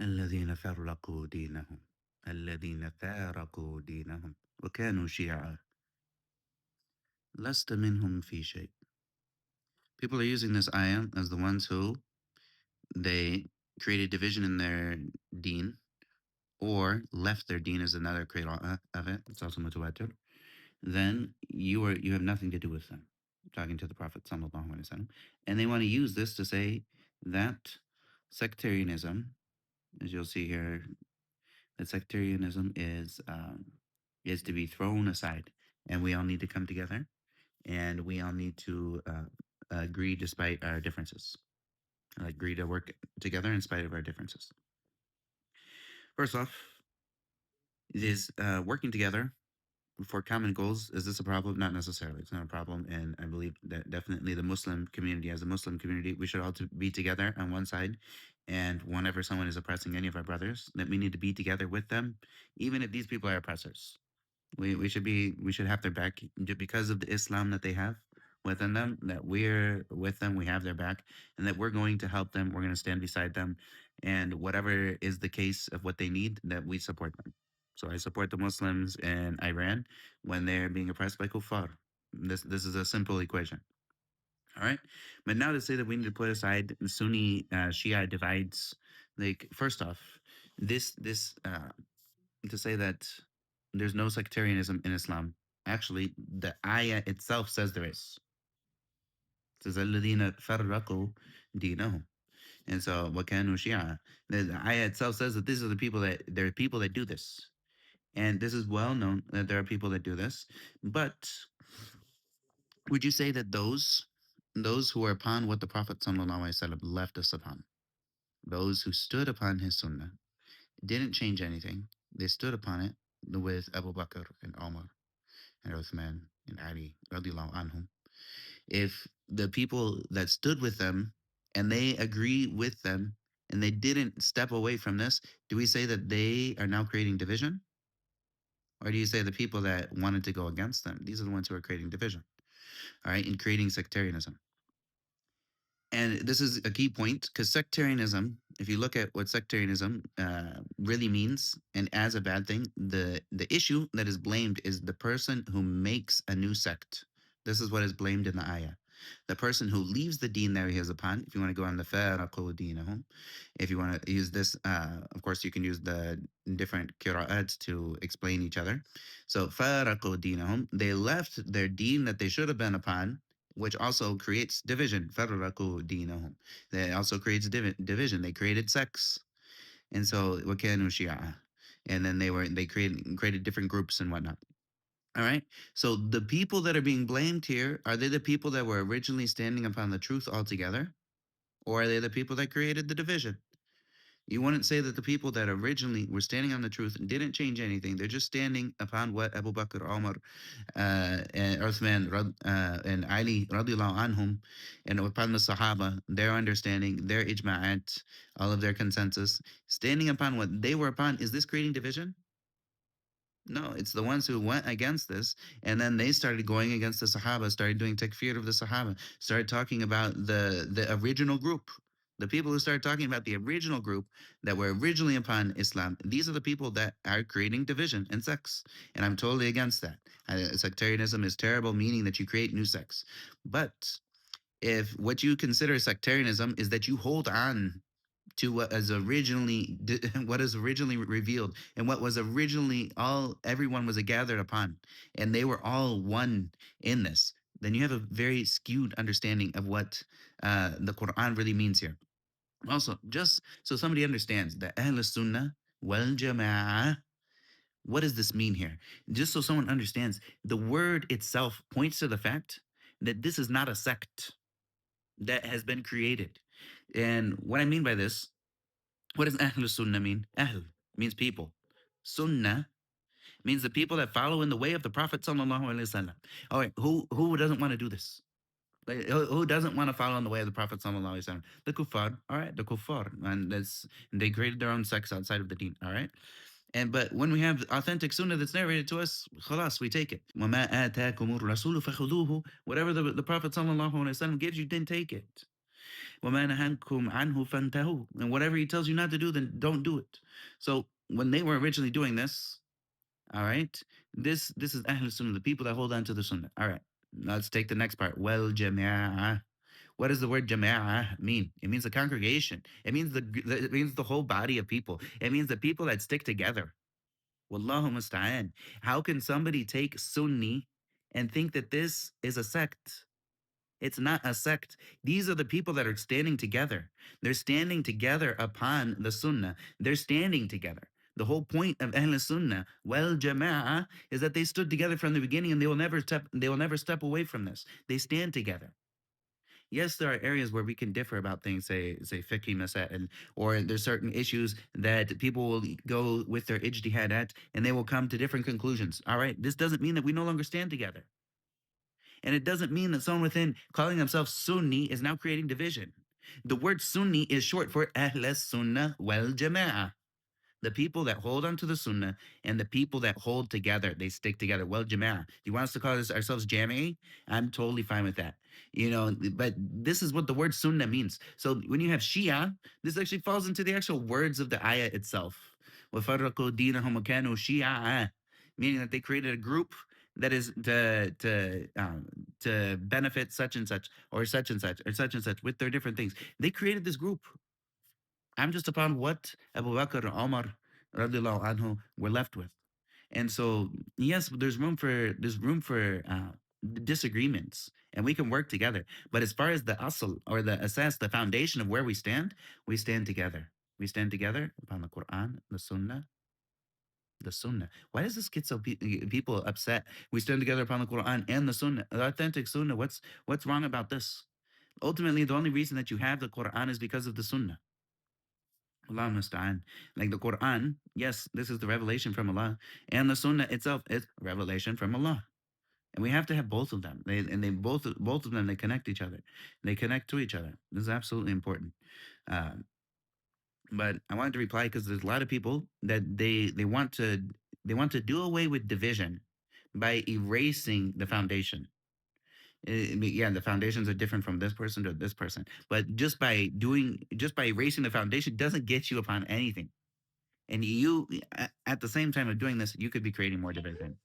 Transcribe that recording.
الذين فرقوا دينهم الذين فارقوا دينهم وكانوا شيعا لست منهم في شيء. People are using this ayah as the ones who they created division in their deen or left their deen as another qira'ah of it. It's also mutawatir. Then you have nothing to do with them. Talking to the Prophet sallallahu alaihi wasallam, and they want to use this to say that sectarianism, as you'll see here, that sectarianism is to be thrown aside, and we all need to come together, and we all need to agree despite our differences. Agree to work together in spite of our differences. First off, is working together for common goals, is this a problem? Not necessarily. It's not a problem. And I believe that definitely the Muslim community, as a Muslim community, we should all be together on one side. And whenever someone is oppressing any of our brothers, that we need to be together with them, even if these people are oppressors. We should have their back because of the Islam that they have within them, that we're with them, we have their back, and that we're going to help them, we're going to stand beside them, and whatever is the case of what they need, that we support them. So I support the Muslims in Iran when they're being oppressed by kuffar. This is a simple equation. All right. But now to say that we need to put aside the Sunni Shia divides, like first off, this to say that there's no sectarianism in Islam. Actually, the ayah itself says there is. It says الَّذِينَ فَرَّقُوا دِينَهُم. And so وَكَانُوا شِيَعًا. The ayah itself says that these are the people that there are people that do this. And this is well known that there are people that do this. But would you say that those who are upon what the Prophet ﷺ left us upon, those who stood upon his sunnah, didn't change anything. They stood upon it with Abu Bakr and Omar and Uthman and Ali radiallahu anhum. If the people that stood with them and they agree with them and they didn't step away from this, do we say that they are now creating division? Or do you say the people that wanted to go against them, these are the ones who are creating division, all right, and creating sectarianism? And this is a key point because sectarianism, if you look at what sectarianism really means, and as a bad thing, the issue that is blamed is the person who makes a new sect. This is what is blamed in the ayah. The person who leaves the deen that he is upon, if you want to go on the faraqu deenahum, if you want to use this, of course, you can use the different qira'ats to explain each other. So faraqu deenahum, they left their deen that they should have been upon, which also creates division. فَرَّقُوا دِينَهُم. That also creates division. They created sects. And so وَكَانُوا شِيَعًا. And then they created different groups and whatnot. All right. So the people that are being blamed here, are they the people that were originally standing upon the truth altogether? Or are they the people that created the division? You wouldn't say that the people that originally were standing on the truth and didn't change anything. They're just standing upon what Abu Bakr, Umar, and Uthman, and Ali, radiallahu anhum, and upon the Sahaba, their understanding, their ijma'at, all of their consensus, standing upon what they were upon. Is this creating division? No, it's the ones who went against this, and then they started going against the Sahaba, started doing takfir of the Sahaba, started talking about the original group. The people who started talking about the original group that were originally upon Islam, these are the people that are creating division and sects. And I'm totally against that. Sectarianism is terrible, meaning that you create new sects. But if what you consider sectarianism is that you hold on to what is originally revealed and what was originally all everyone was gathered upon, and they were all one in this, then you have a very skewed understanding of what the Quran really means here. Also, just so somebody understands, the Ahl Sunnah wal Jama'ah, what does this mean here? Just so someone understands, the word itself points to the fact that this is not a sect that has been created. And what I mean by this, what does Ahl Sunnah mean? Ahl means people. Sunnah means the people that follow in the way of the Prophet sallallahu alaihi wasallam. All right, who doesn't want to do this? Like, who doesn't want to follow in the way of the Prophet sallallahu alaihi wasallam? The kuffar, all right, the kuffar, and they created their own sects outside of the deen, all right. But when we have authentic sunnah that's narrated to us, khalas, we take it. وَمَا آتَاكُمُ الرَّسُولُ فَخُذُوهُ. Whatever the Prophet sallallahu alaihi wasallam gives you, then take it. وَمَا نَهَنْكُمْ عَنْهُ فَانْتَهُوا. And whatever he tells you not to do, then don't do it. So when they were originally doing this, all right, this is Ahl Sunnah, the people that hold on to the Sunnah. All right, let's take the next part. Well, Jama'ah. What does the word Jama'ah mean? It means a congregation. It means it means the whole body of people. It means the people that stick together. Wallahu musta'an. How can somebody take Sunni and think that this is a sect? It's not a sect. These are the people that are standing together. They're standing together upon the Sunnah. They're standing together. The whole point of Ahl Sunnah, well Jama'ah, is that they stood together from the beginning and they will never step away from this. They stand together. Yes, there are areas where we can differ about things, say fiqh masail, or there's certain issues that people will go with their ijtihadat and they will come to different conclusions. All right, this doesn't mean that we no longer stand together. And it doesn't mean that someone within calling themselves Sunni is now creating division. The word Sunni is short for Ahl Sunnah wal Jama'ah. The people that hold onto the Sunnah and the people that hold together, they stick together. Well, Jama'ah. Do you want us to call ourselves Jama'i? I'm totally fine with that. You know, but this is what the word Sunnah means. So when you have Shia, this actually falls into the actual words of the ayah itself. وَفَرَّقُوا دِينَهُمْ وَكَانُوا شِيَعًا, meaning that they created a group that is to benefit such and such or such and such or such and such with their different things. They created this group. I'm just upon what Abu Bakr and Omar radiallahu anhu were left with. And so, yes, there's room for disagreements, and we can work together. But as far as the asl or the asas, the foundation of where we stand together. We stand together upon the Qur'an, the Sunnah, the Sunnah. Why does this get so people upset? We stand together upon the Quran and the Sunnah, the authentic Sunnah. What's wrong about this? Ultimately, the only reason that you have the Quran is because of the Sunnah. Allah musta'an. Like the Quran, yes, this is the revelation from Allah, and the Sunnah itself is revelation from Allah. And we have to have both of them. They both of them, they connect each other. They connect to each other. This is absolutely important. Uh, but I wanted to reply because there's a lot of people that they want to do away with division by erasing the foundation. Yeah, the foundations are different from this person to this person, but just by erasing the foundation doesn't get you upon anything. And you, at the same time of doing this, you could be creating more division.